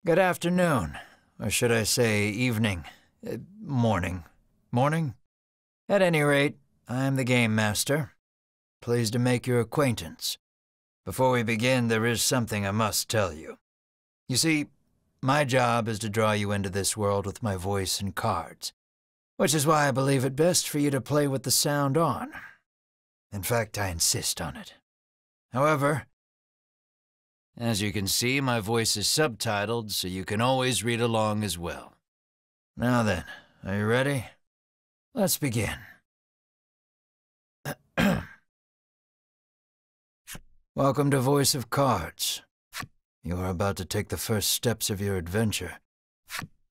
Good afternoon, or should I say evening, morning. Morning? At any rate, I am the Game Master. Pleased to make your acquaintance. Before we begin, there is something I must tell you. You see, my job is to draw you into this world with my voice and cards, which is why I believe it best for you to play with the sound on. In fact, I insist on it. However, as you can see, my voice is subtitled, so you can always read along as well. Now then, are you ready? Let's begin. Welcome to Voice of Cards. You are about to take the first steps of your adventure.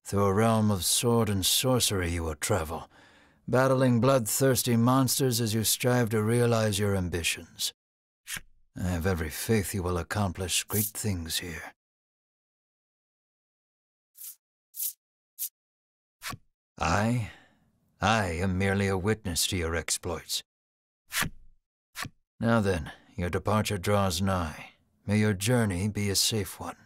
Through a realm of sword and sorcery you will travel, battling bloodthirsty monsters as you strive to realize your ambitions. I have every faith you will accomplish great things here. I am merely a witness to your exploits. Now then, your departure draws nigh. May your journey be a safe one.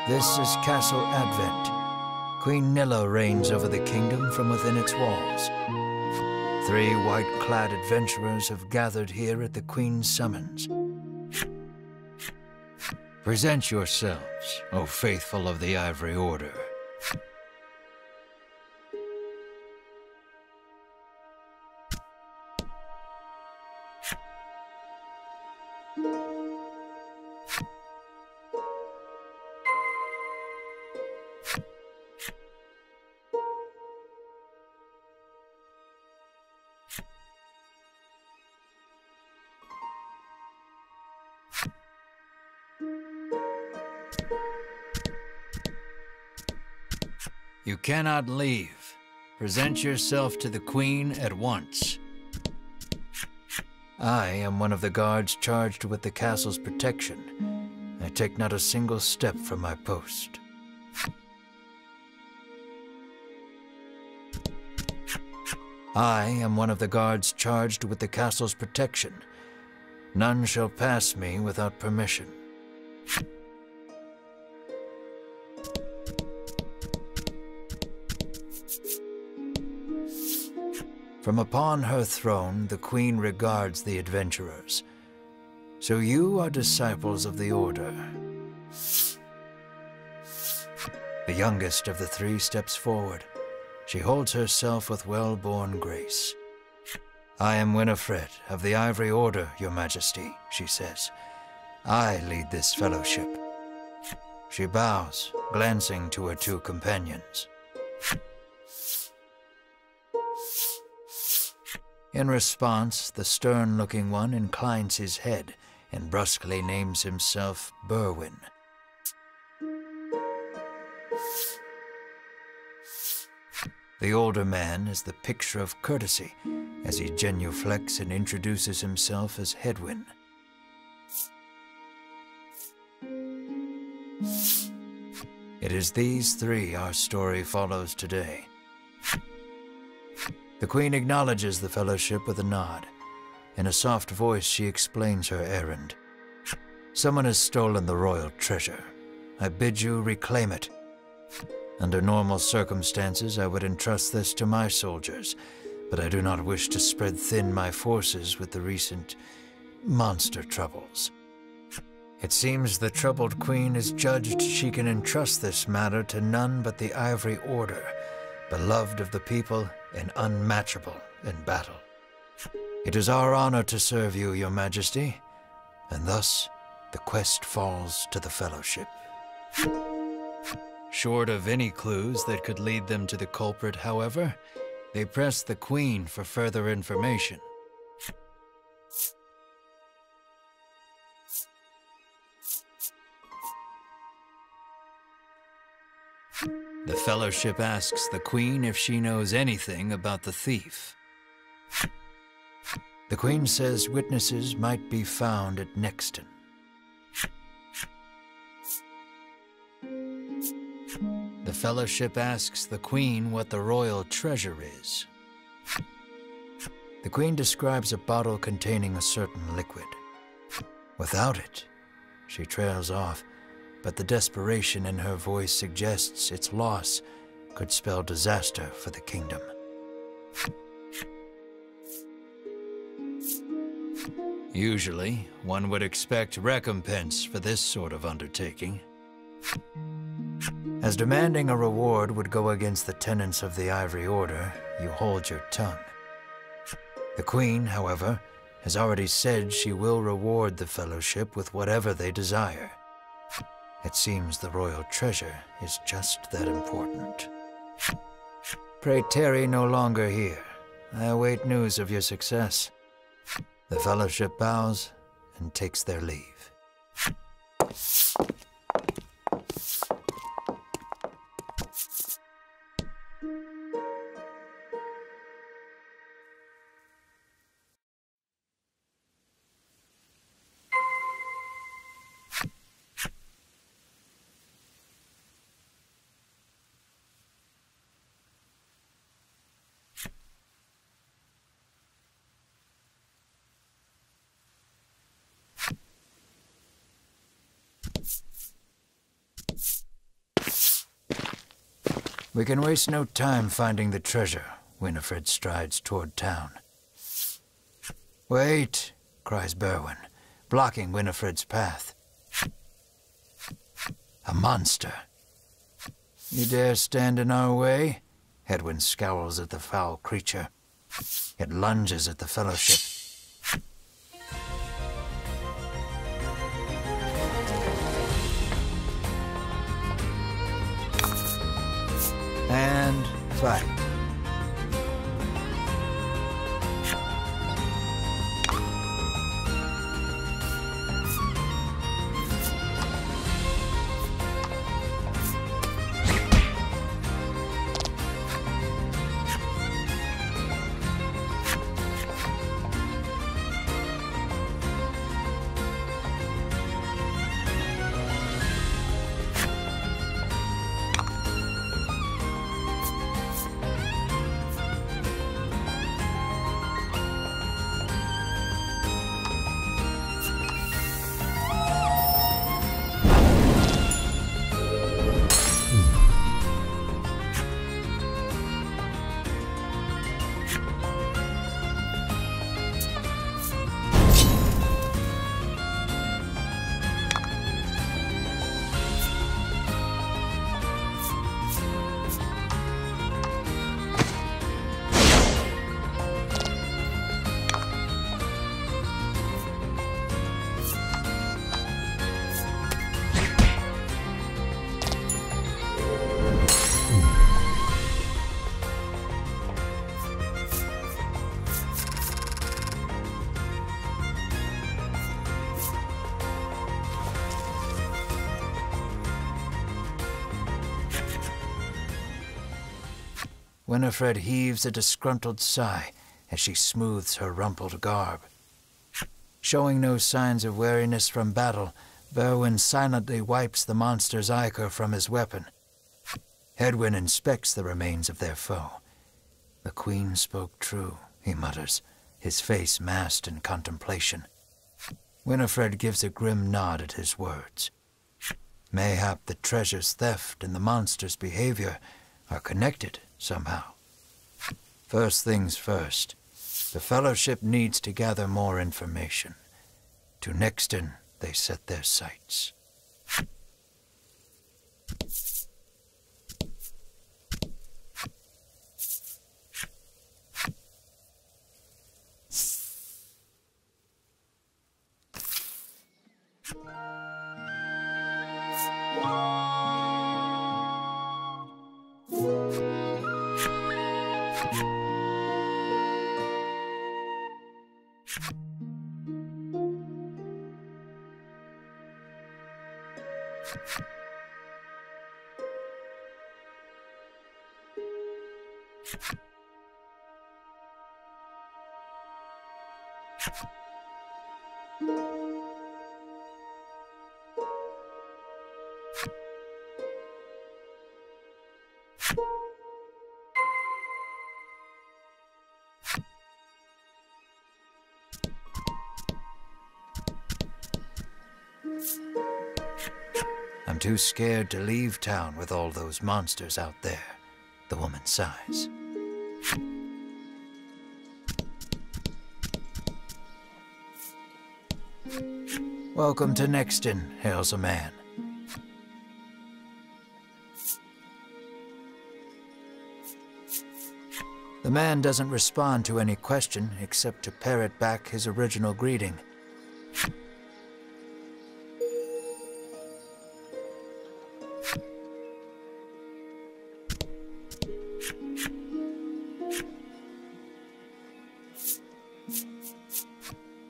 This is Castle Advent. Queen Nilla reigns over the kingdom from within its walls. 3 white-clad adventurers have gathered here at the Queen's summons. Present yourselves, O faithful of the Ivory Order. You cannot leave. Present yourself to the Queen at once. I am one of the guards charged with the castle's protection. I take not a single step from my post. I am one of the guards charged with the castle's protection. None shall pass me without permission. From upon her throne, the Queen regards the adventurers. So you are disciples of the Order. The youngest of the 3 steps forward. She holds herself with well-born grace. I am Winifred of the Ivory Order, Your Majesty, she says. I lead this fellowship. She bows, glancing to her 2 companions. In response, the stern-looking one inclines his head and brusquely names himself Berwin. The older man is the picture of courtesy as he genuflects and introduces himself as Hedwyn. It is these 3 our story follows today. The Queen acknowledges the fellowship with a nod. In a soft voice, she explains her errand. Someone has stolen the royal treasure. I bid you reclaim it. Under normal circumstances, I would entrust this to my soldiers, but I do not wish to spread thin my forces with the recent monster troubles. It seems the troubled Queen has judged she can entrust this matter to none but the Ivory Order, beloved of the people and unmatchable in battle. It is our honor to serve you, Your Majesty, and thus the quest falls to the Fellowship. Short of any clues that could lead them to the culprit, however, they press the Queen for further information. The Fellowship asks the Queen if she knows anything about the thief. The Queen says witnesses might be found at Nexton. The Fellowship asks the Queen what the royal treasure is. The Queen describes a bottle containing a certain liquid. Without it, she trails off, but the desperation in her voice suggests its loss could spell disaster for the kingdom. Usually, one would expect recompense for this sort of undertaking, as demanding a reward would go against the tenets of the Ivory Order. You hold your tongue. The Queen, however, has already said she will reward the Fellowship with whatever they desire. It seems the royal treasure is just that important. Pray tarry no longer here. I await news of your success. The Fellowship bows and takes their leave. We can waste no time finding the treasure. Winifred strides toward town. Wait, cries Berwin, blocking Winifred's path. A monster. You dare stand in our way? Hedwyn scowls at the foul creature. It lunges at the Fellowship. And fight. Winifred heaves a disgruntled sigh as she smooths her rumpled garb. Showing no signs of weariness from battle, Berwin silently wipes the monster's ichor from his weapon. Hedwyn inspects the remains of their foe. The Queen spoke true, he mutters, his face masked in contemplation. Winifred gives a grim nod at his words. Mayhap the treasure's theft and the monster's behavior are connected somehow. First things first, the Fellowship needs to gather more information. To Nixton they set their sights. I'm too scared to leave town with all those monsters out there, the woman sighs. Welcome to Nexton, hails a man. The man doesn't respond to any question except to parrot back his original greeting.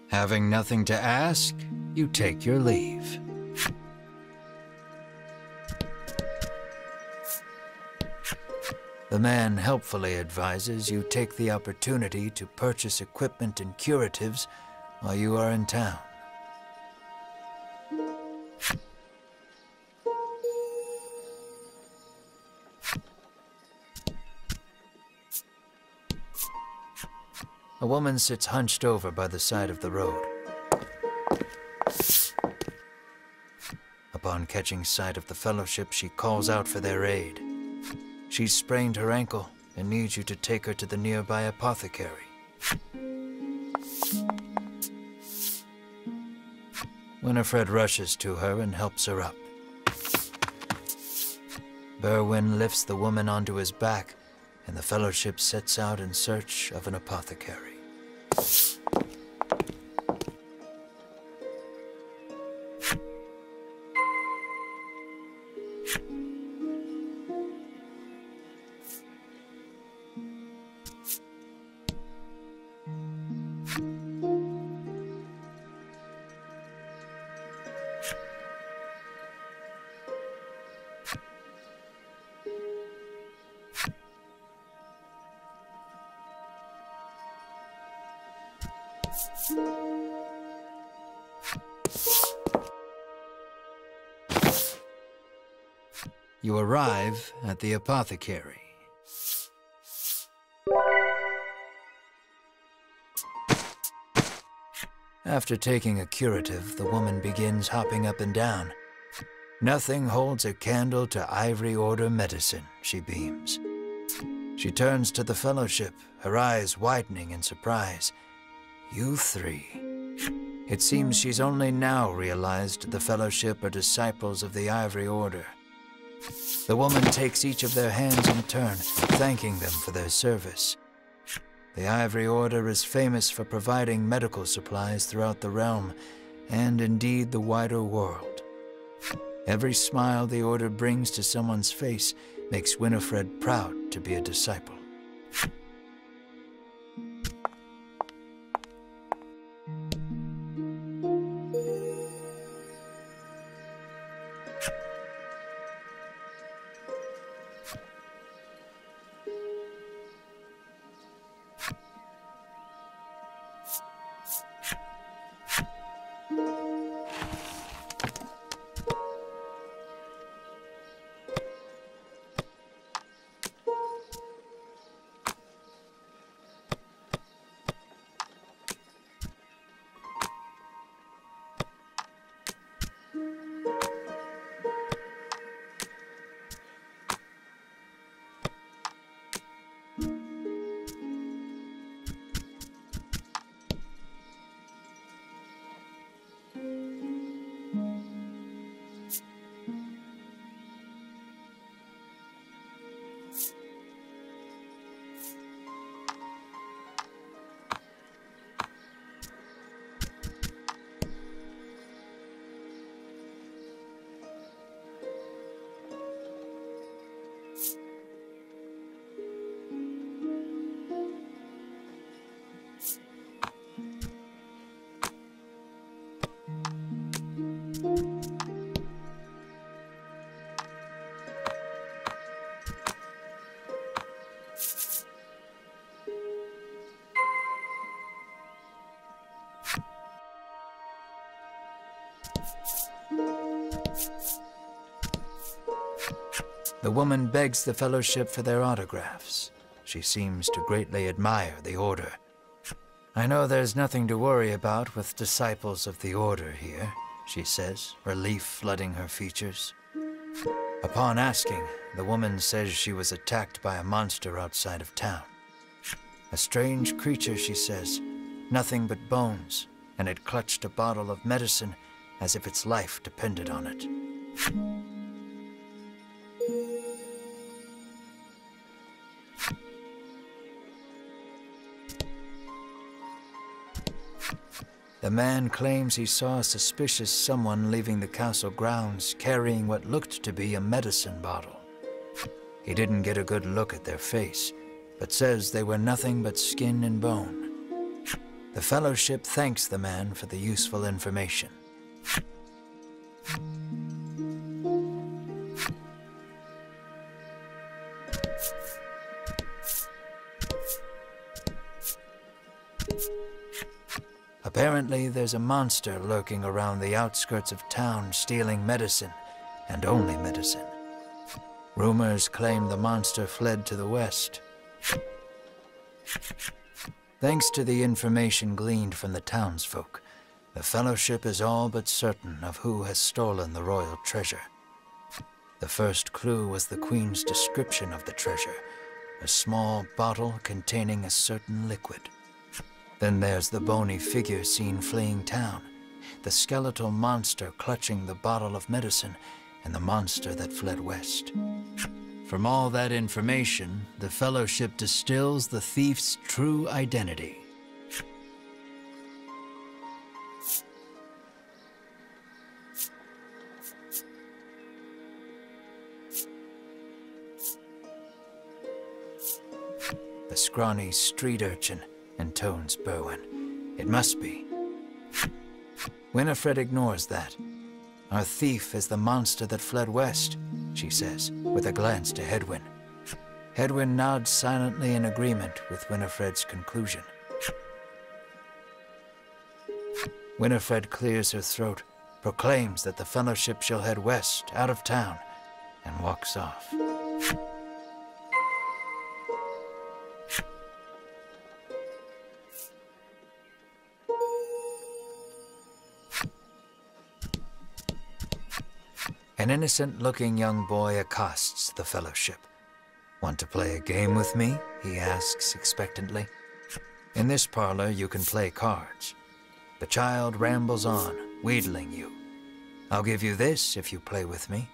Having nothing to ask, you take your leave. The man helpfully advises you take the opportunity to purchase equipment and curatives while you are in town. A woman sits hunched over by the side of the road. Upon catching sight of the Fellowship, she calls out for their aid. She's sprained her ankle and needs you to take her to the nearby apothecary. Winifred rushes to her and helps her up. Berwin lifts the woman onto his back, and the Fellowship sets out in search of an apothecary. You arrive at the apothecary. After taking a curative, the woman begins hopping up and down. Nothing holds a candle to Ivory Order medicine, she beams. She turns to the Fellowship, her eyes widening in surprise. You three. It seems she's only now realized the Fellowship are disciples of the Ivory Order. The woman takes each of their hands in turn, thanking them for their service. The Ivory Order is famous for providing medical supplies throughout the realm, and indeed the wider world. Every smile the Order brings to someone's face makes Winifred proud to be a disciple. The woman begs the Fellowship for their autographs. She seems to greatly admire the Order. I know there's nothing to worry about with disciples of the Order here, she says, relief flooding her features. Upon asking, the woman says she was attacked by a monster outside of town. A strange creature, she says, nothing but bones, and it clutched a bottle of medicine as if its life depended on it. The man claims he saw a suspicious someone leaving the castle grounds carrying what looked to be a medicine bottle. He didn't get a good look at their face, but says they were nothing but skin and bone. The Fellowship thanks the man for the useful information. Apparently, there's a monster lurking around the outskirts of town stealing medicine, and only medicine. Rumors claim the monster fled to the west. Thanks to the information gleaned from the townsfolk, the Fellowship is all but certain of who has stolen the royal treasure. The first clue was the Queen's description of the treasure, a small bottle containing a certain liquid. Then there's the bony figure seen fleeing town, the skeletal monster clutching the bottle of medicine, and the monster that fled west. From all that information, the Fellowship distills the thief's true identity. The scrawny street urchin, intones Berwin. It must be. Winifred ignores that. Our thief is the monster that fled west, she says, with a glance to Hedwyn. Hedwyn nods silently in agreement with Winifred's conclusion. Winifred clears her throat, proclaims that the Fellowship shall head west, out of town, and walks off. An innocent-looking young boy accosts the Fellowship. "Want to play a game with me?" he asks expectantly. "In this parlor you can play cards." The child rambles on, wheedling you. "I'll give you this if you play with me."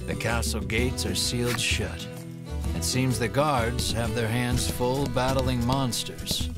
The castle gates are sealed shut. It seems the guards have their hands full battling monsters.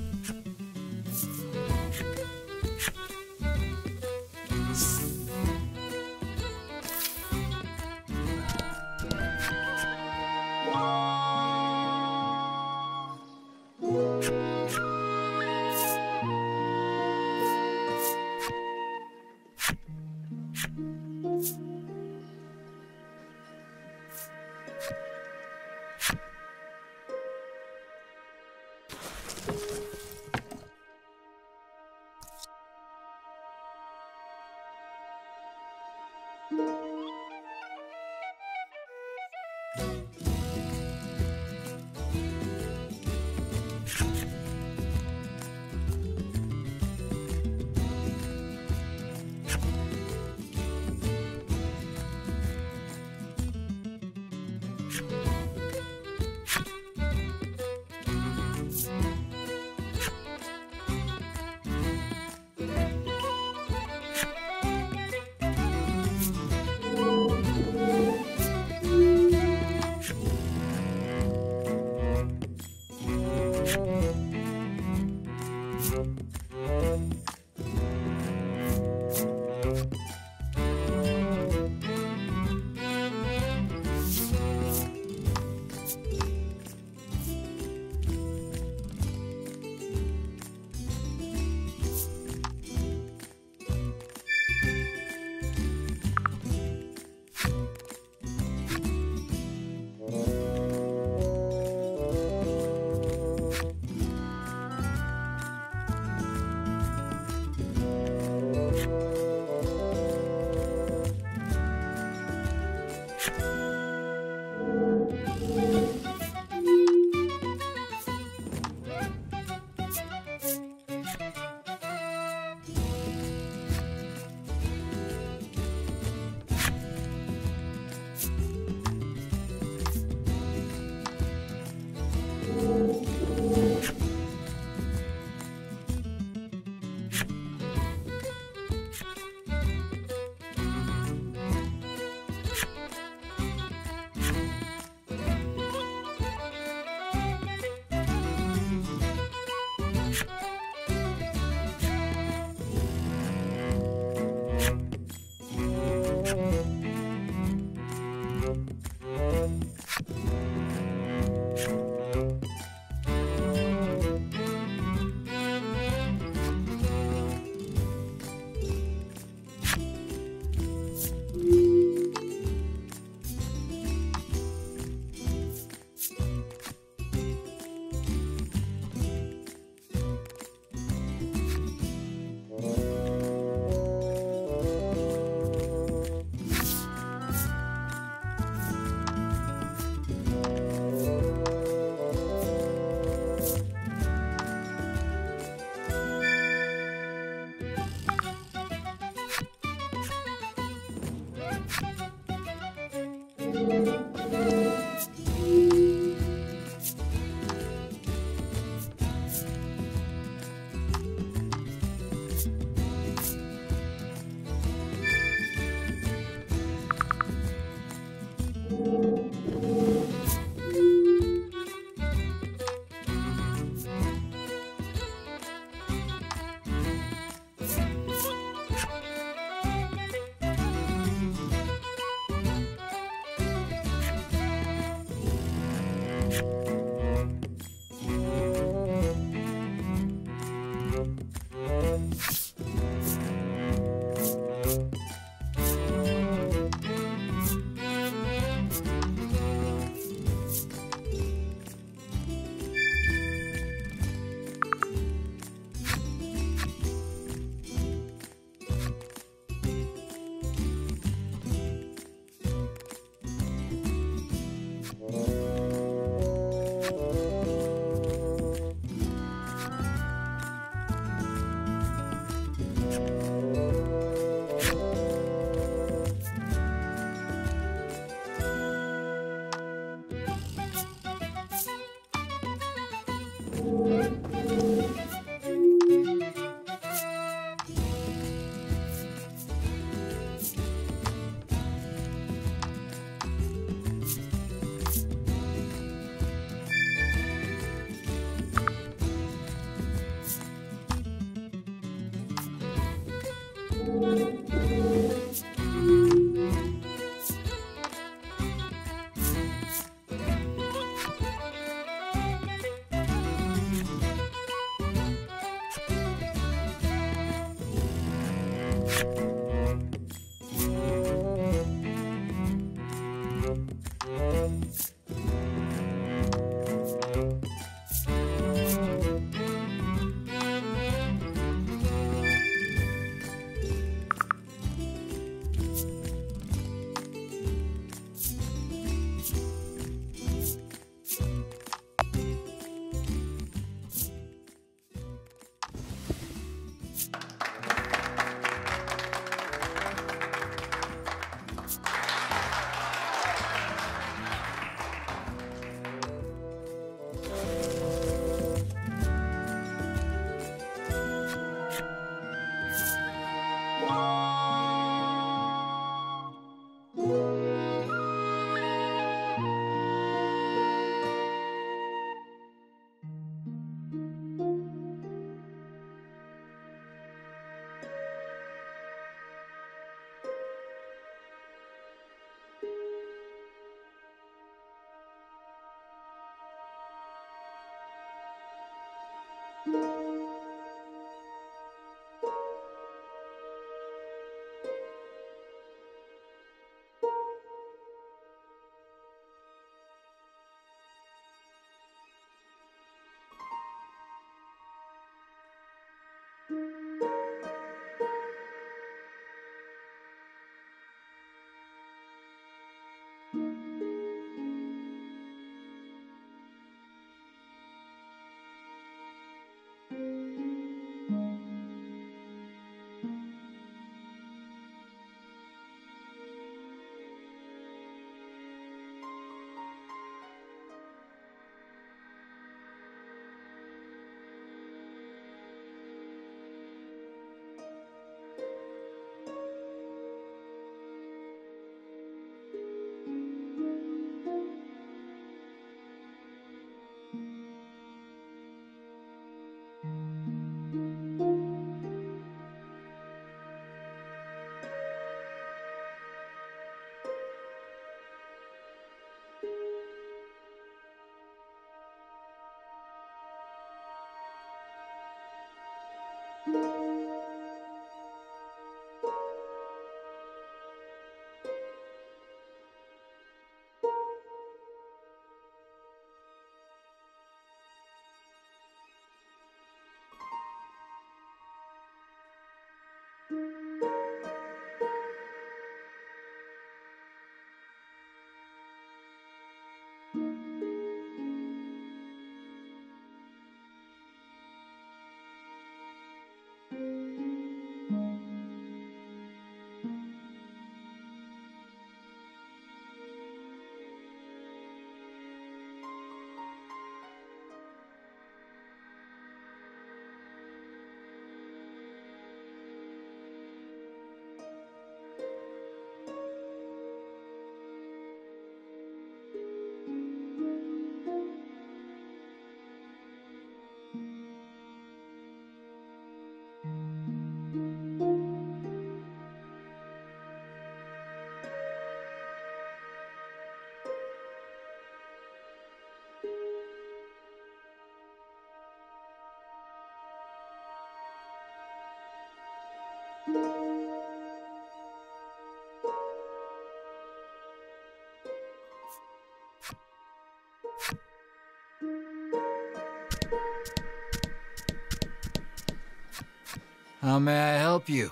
How may I help you?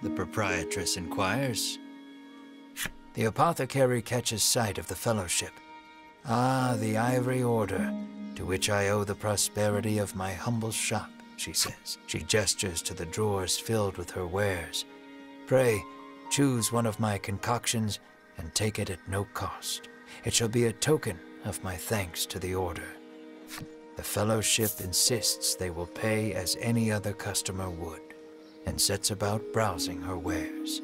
The proprietress inquires. The apothecary catches sight of the fellowship. Ah, the Ivory Order, to which I owe the prosperity of my humble shop, she says. She gestures to the drawers filled with her wares. Pray, choose one of my concoctions and take it at no cost. It shall be a token of my thanks to the Order. The fellowship insists they will pay as any other customer would, and sets about browsing her wares.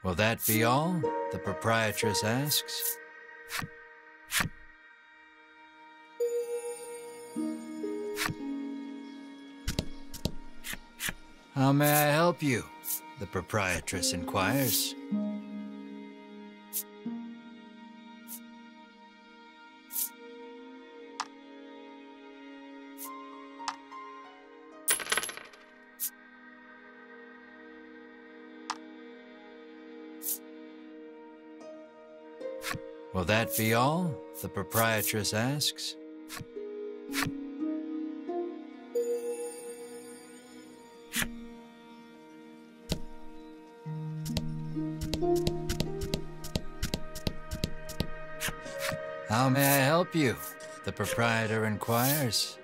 Will that be all? The proprietress asks. How may I help you? The proprietress inquires. Will that be all? The proprietress asks. How may I help you? The proprietor inquires.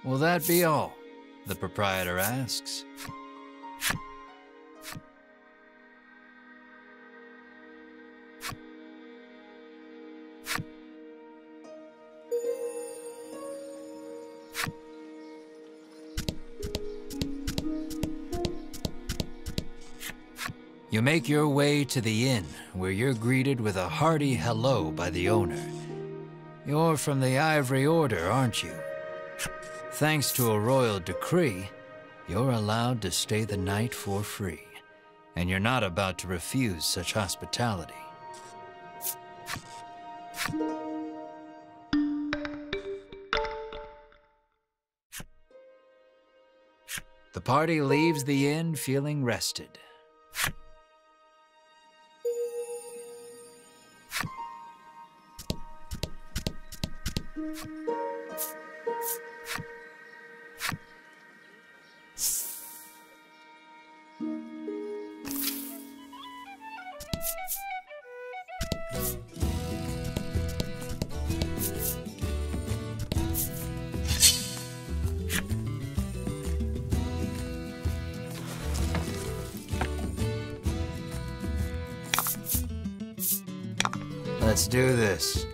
Will that be all? The proprietor asks. You make your way to the inn, where you're greeted with a hearty hello by the owner. You're from the Ivory Order, aren't you? Thanks to a royal decree, you're allowed to stay the night for free, and you're not about to refuse such hospitality. The party leaves the inn feeling rested. Let's do this.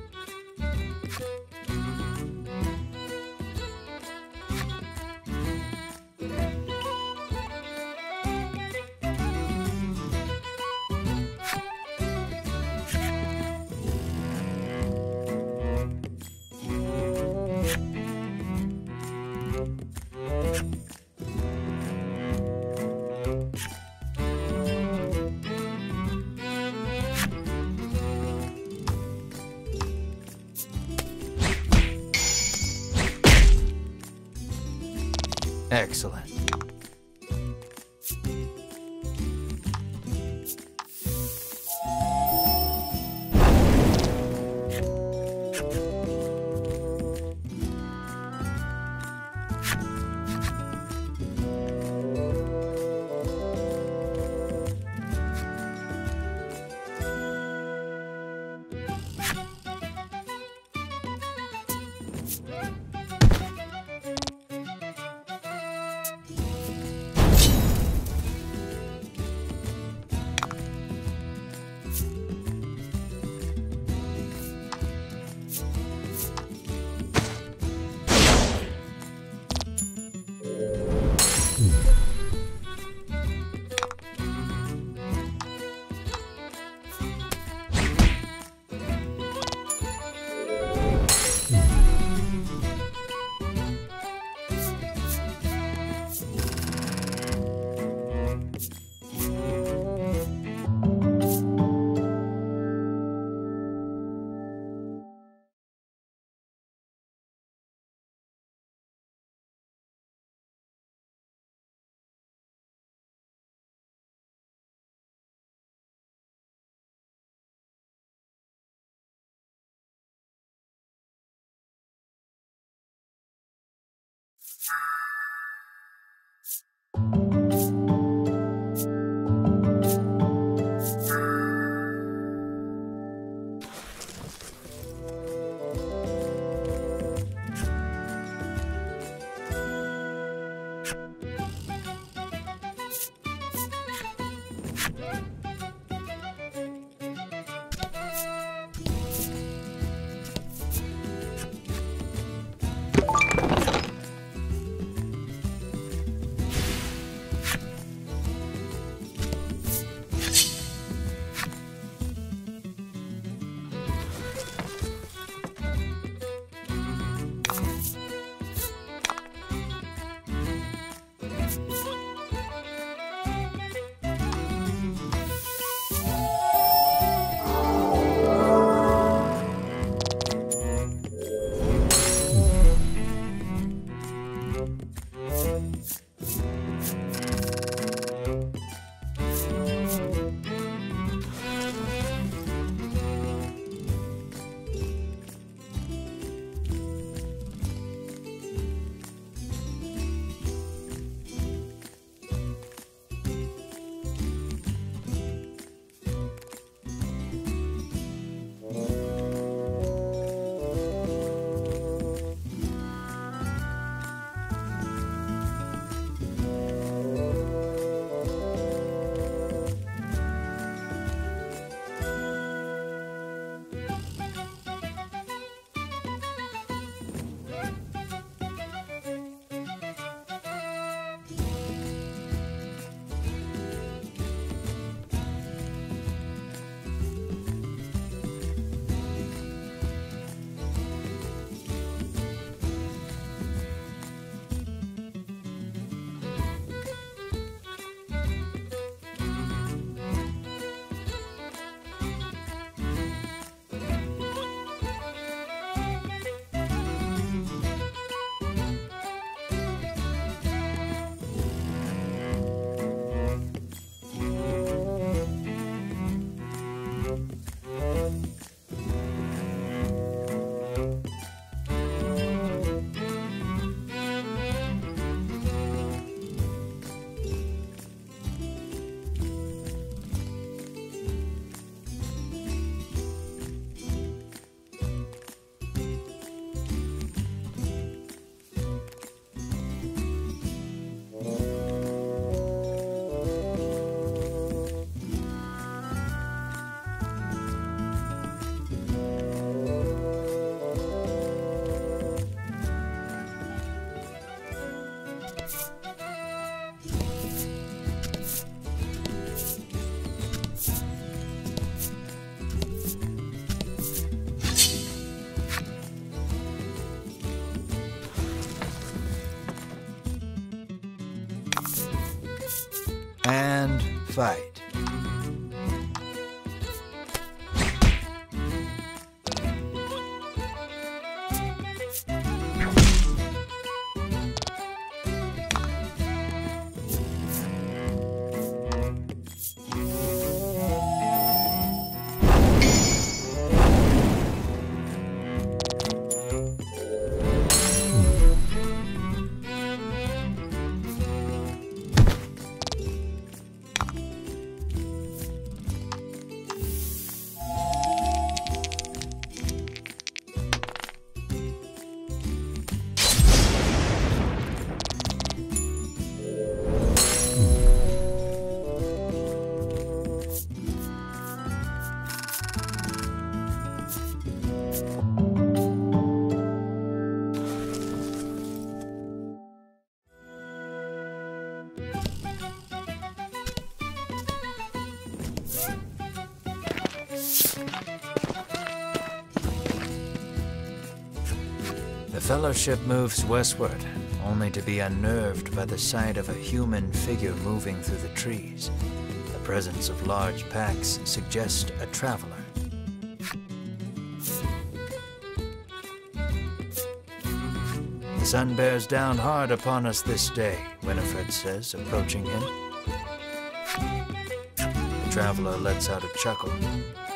Excellent. fight. The Fellowship moves westward, only to be unnerved by the sight of a human figure moving through the trees. The presence of large packs suggests a traveler. The sun bears down hard upon us this day, Winifred says, approaching him. The traveler lets out a chuckle.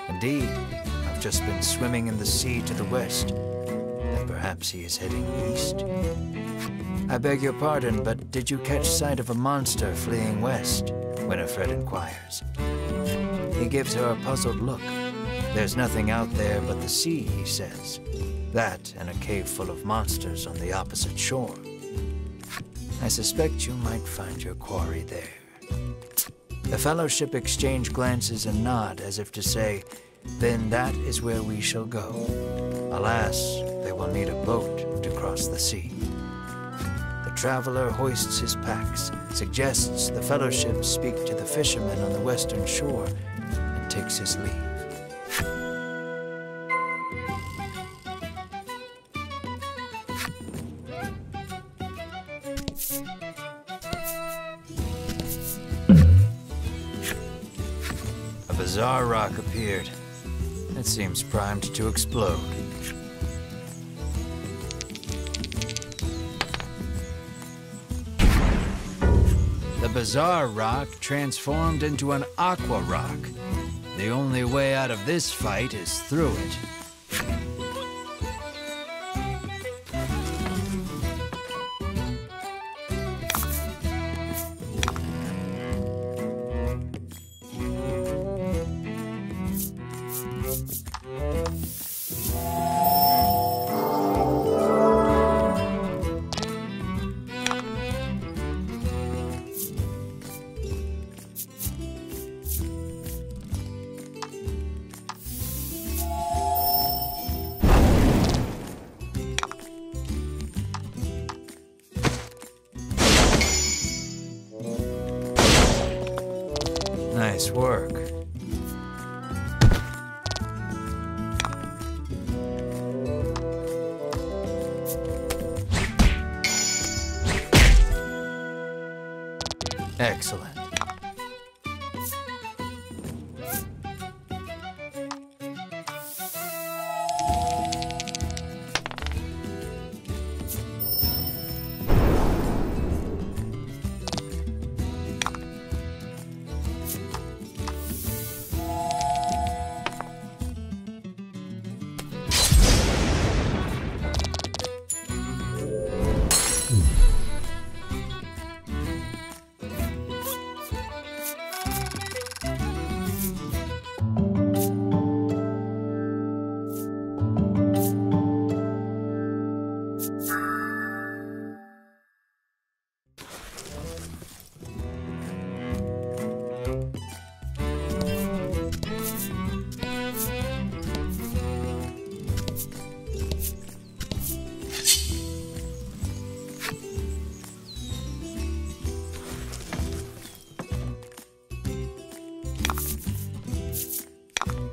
Indeed, I've just been swimming in the sea to the west. Perhaps he is heading east. I beg your pardon, but did you catch sight of a monster fleeing west? Winifred inquires. He gives her a puzzled look. There's nothing out there but the sea, he says. That and a cave full of monsters on the opposite shore. I suspect you might find your quarry there. The Fellowship exchange glances and nod as if to say, then that is where we shall go. Alas, they will need a boat to cross the sea. The traveler hoists his packs, suggests the Fellowship speak to the fishermen on the western shore, and takes his leave. A bizarre rock appeared. It seems primed to explode. The bizarre rock transformed into an aqua rock. The only way out of this fight is through it. Nice work. Excellent.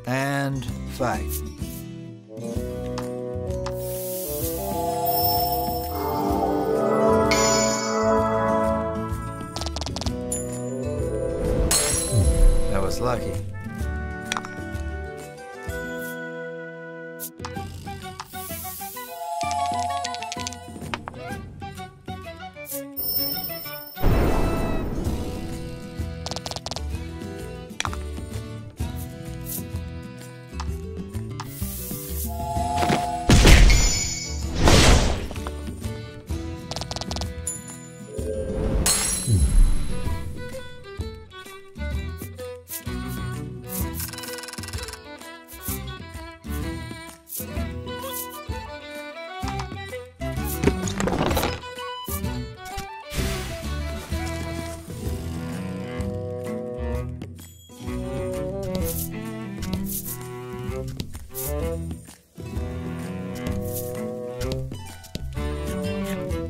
And fight. lucky.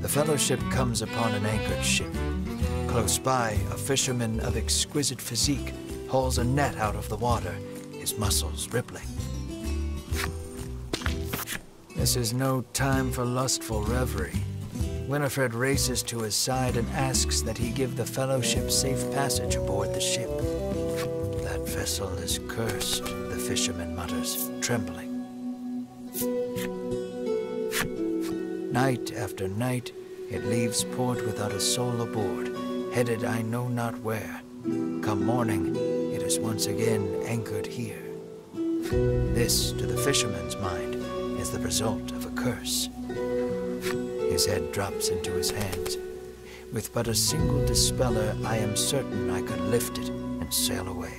The Fellowship comes upon an anchored ship. Close by, a fisherman of exquisite physique hauls a net out of the water, his muscles rippling. This is no time for lustful reverie. Winifred races to his side and asks that he give the Fellowship safe passage aboard the ship. That vessel is cursed, the fisherman mutters, trembling. Night after night, it leaves port without a soul aboard, headed I know not where. Come morning, it is once again anchored here. This, to the fisherman's mind, is the result of a curse. His head drops into his hands. With but a single dispeller, I am certain I could lift it and sail away.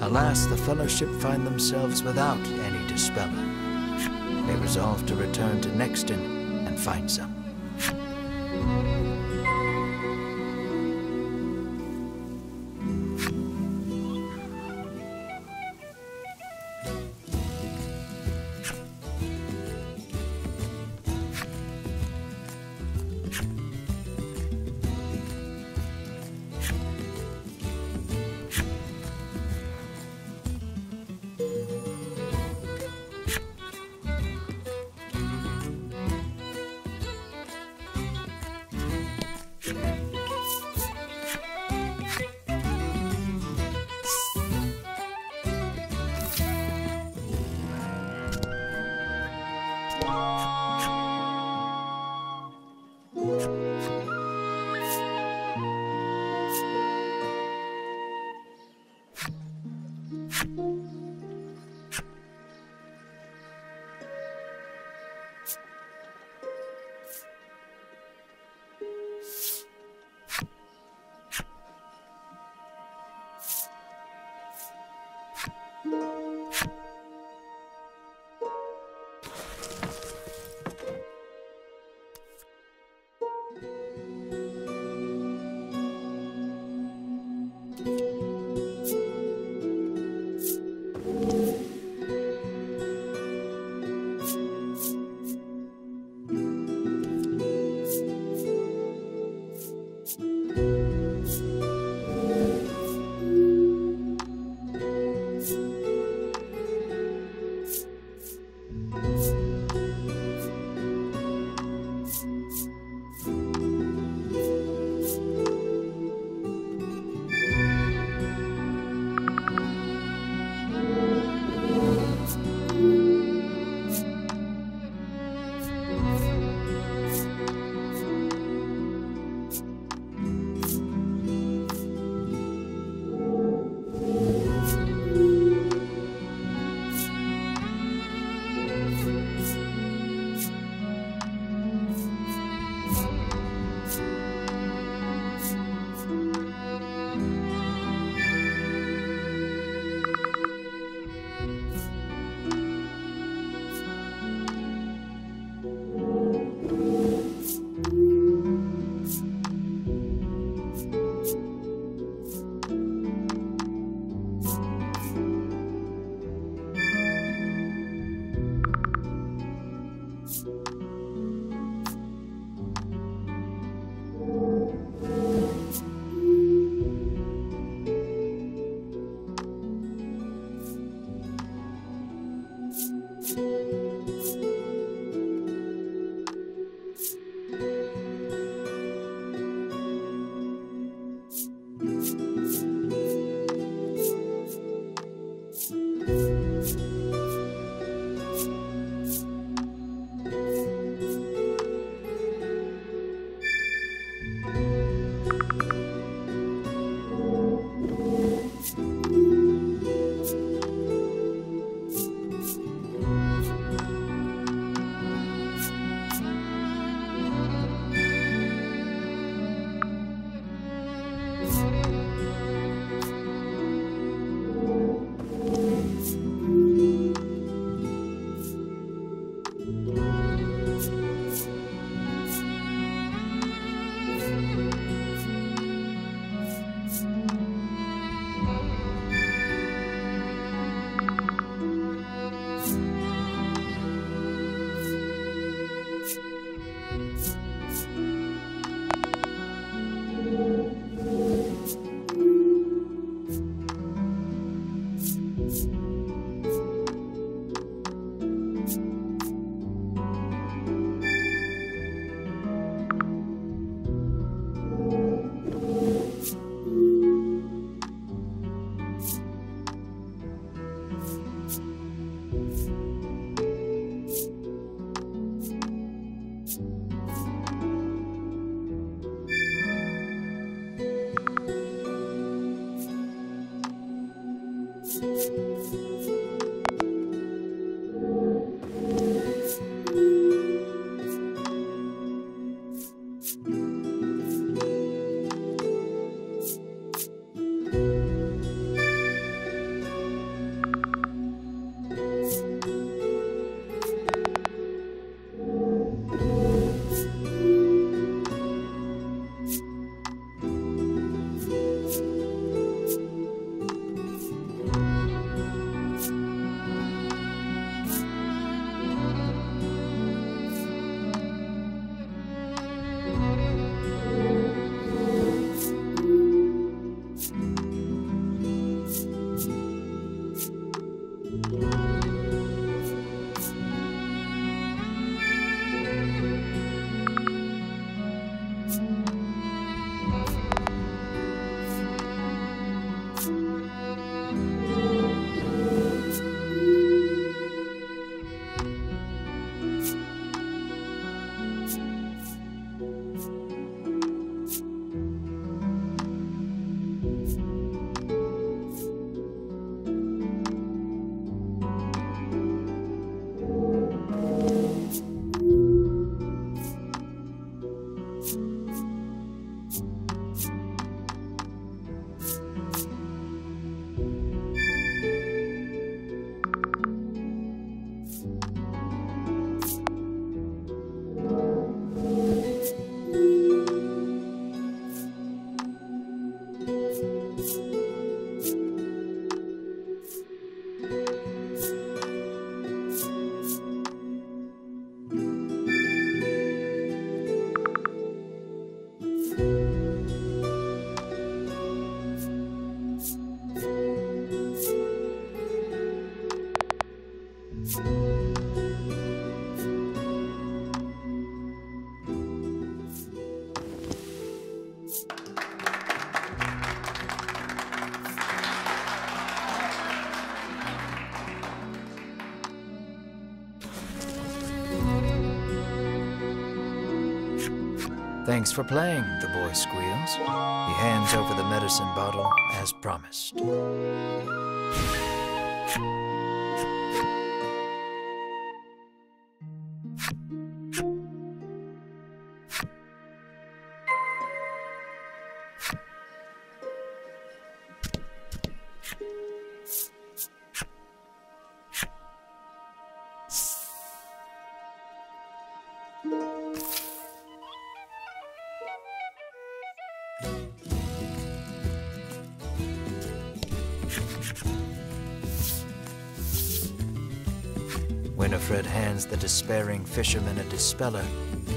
Alas, the Fellowship find themselves without any dispeller. They resolve to return to Nexton and find some. Thanks for playing, the boy squeals. He hands over the medicine bottle as promised. Winifred hands the despairing fisherman a dispeller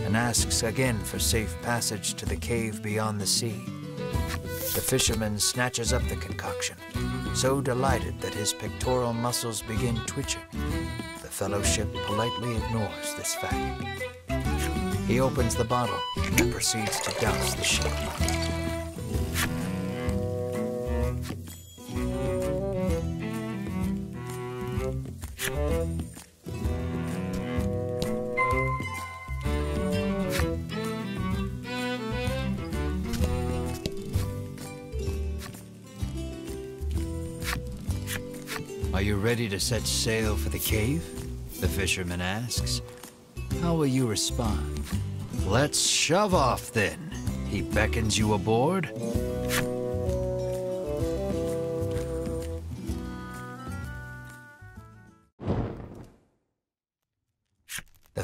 and asks again for safe passage to the cave beyond the sea. The fisherman snatches up the concoction, so delighted that his pectoral muscles begin twitching. The fellowship politely ignores this fact. He opens the bottle and proceeds to douse the sheep. Are you ready to set sail for the cave? The fisherman asks. How will you respond? Let's shove off then. He beckons you aboard.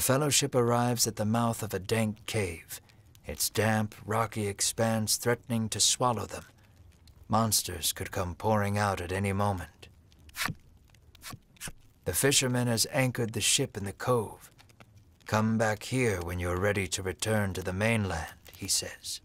The Fellowship arrives at the mouth of a dank cave, its damp, rocky expanse threatening to swallow them. Monsters could come pouring out at any moment. The fisherman has anchored the ship in the cove. Come back here when you're ready to return to the mainland, he says.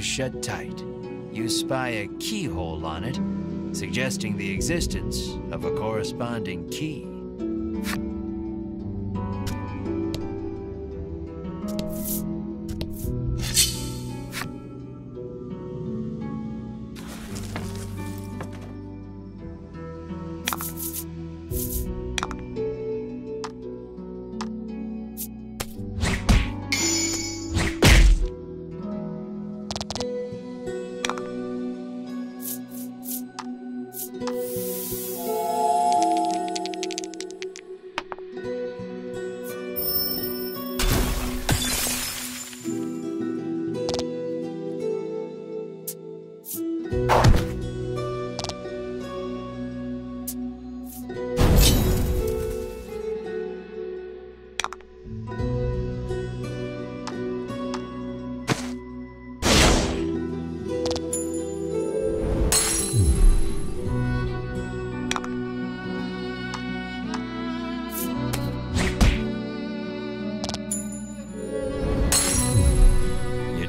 is shut tight. You spy a keyhole on it, suggesting the existence of a corresponding key.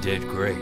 Did great.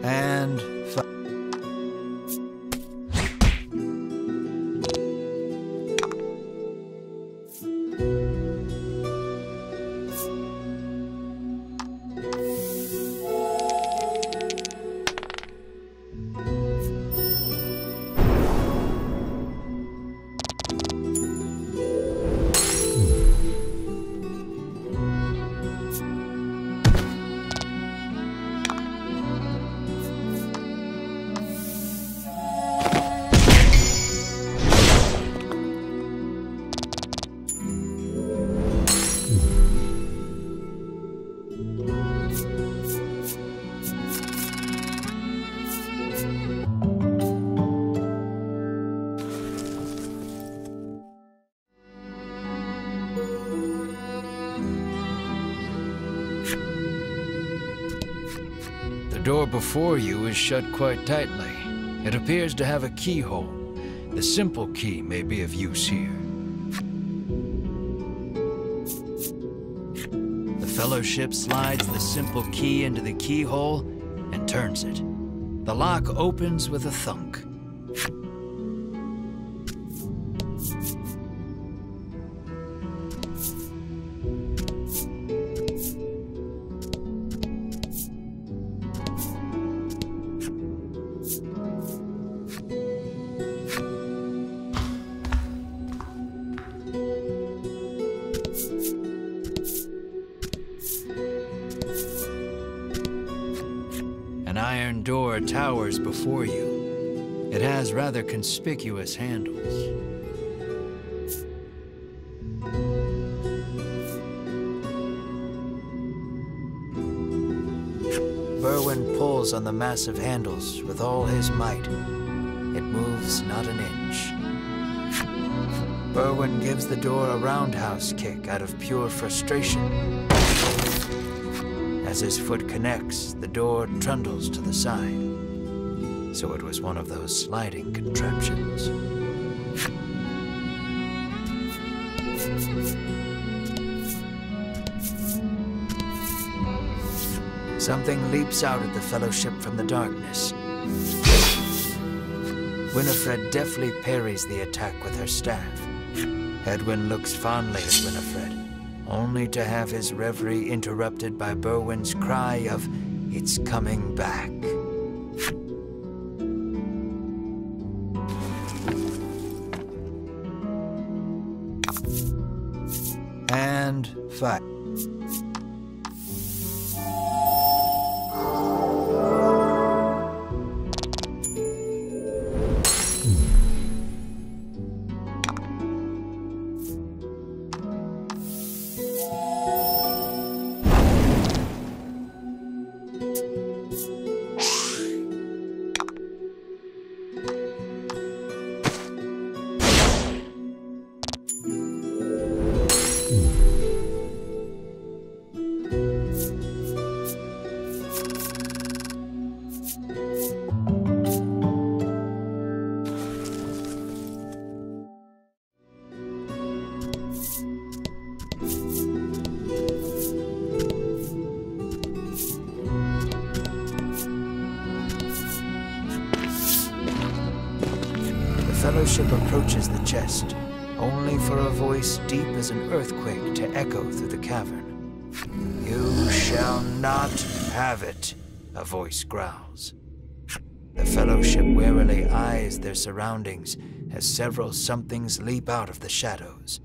And door before you is shut quite tightly. It appears to have a keyhole. The simple key may be of use here. The Fellowship slides the simple key into the keyhole and turns it. The lock opens with a thunk. An iron door towers before you. It has rather conspicuous handles. Berwin pulls on the massive handles with all his might. It moves not an inch. Berwin gives the door a roundhouse kick out of pure frustration. As his foot connects, the door trundles to the side. So it was one of those sliding contraptions. Something leaps out at the Fellowship from the darkness. Winifred deftly parries the attack with her staff. Edwin looks fondly at Winifred, only to have his reverie interrupted by Berwin's cry of, "It's coming back." And fight. The Fellowship approaches the chest, only for a voice deep as an earthquake to echo through the cavern. "You shall not have it," a voice growls. The Fellowship warily eyes their surroundings as several somethings leap out of the shadows.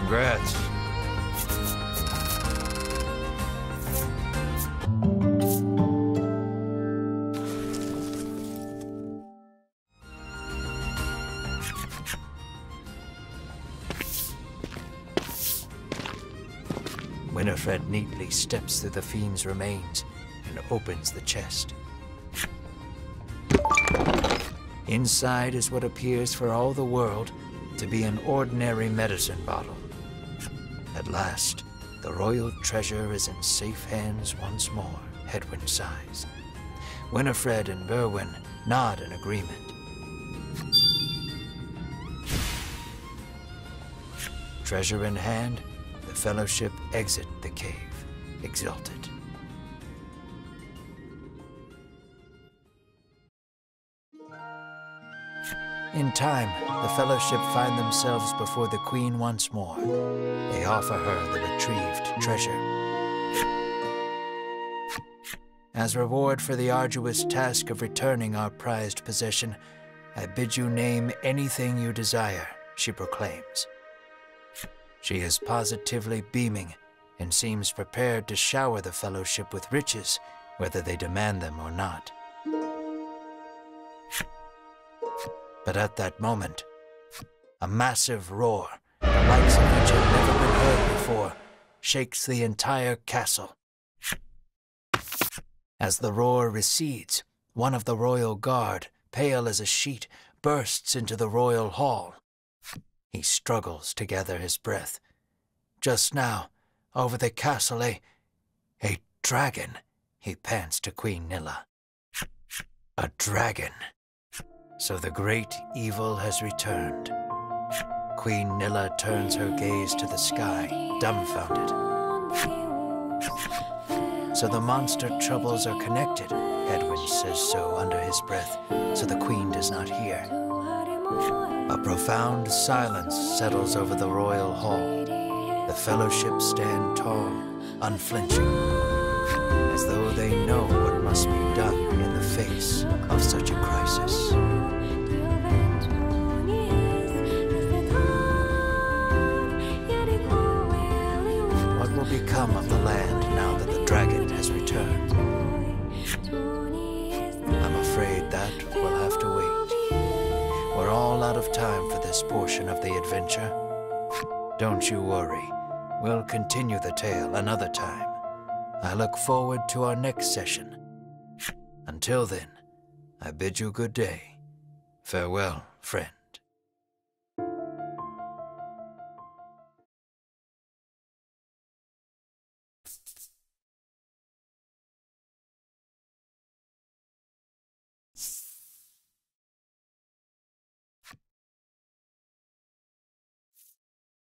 Congrats. Winifred neatly steps through the fiend's remains and opens the chest. Inside is what appears for all the world to be an ordinary medicine bottle. At last, the royal treasure is in safe hands once more, Hedwyn sighs. Winifred and Berwin nod in agreement. Treasure in hand, the Fellowship exit the cave, exultant. In time, the Fellowship find themselves before the Queen once more. They offer her the retrieved treasure. As reward for the arduous task of returning our prized possession, I bid you name anything you desire, she proclaims. She is positively beaming and seems prepared to shower the Fellowship with riches, whether they demand them or not. But at that moment, a massive roar, the likes of which had never been heard before, shakes the entire castle. As the roar recedes, one of the royal guard, pale as a sheet, bursts into the royal hall. He struggles to gather his breath. Just now, over the castle, a dragon, he pants to Queen Nilla. A dragon. So the great evil has returned. Queen Nilla turns her gaze to the sky, dumbfounded. So the monster troubles are connected, Hedwyn says so under his breath, so the Queen does not hear. A profound silence settles over the royal hall. The Fellowship stand tall, unflinching, as though they know what must be done in the face of such a crisis. What will become of the land now that the dragon has returned? I'm afraid that we'll have to wait. We're all out of time for this portion of the adventure. Don't you worry. We'll continue the tale another time. I look forward to our next session. Until then, I bid you good day. Farewell, friend.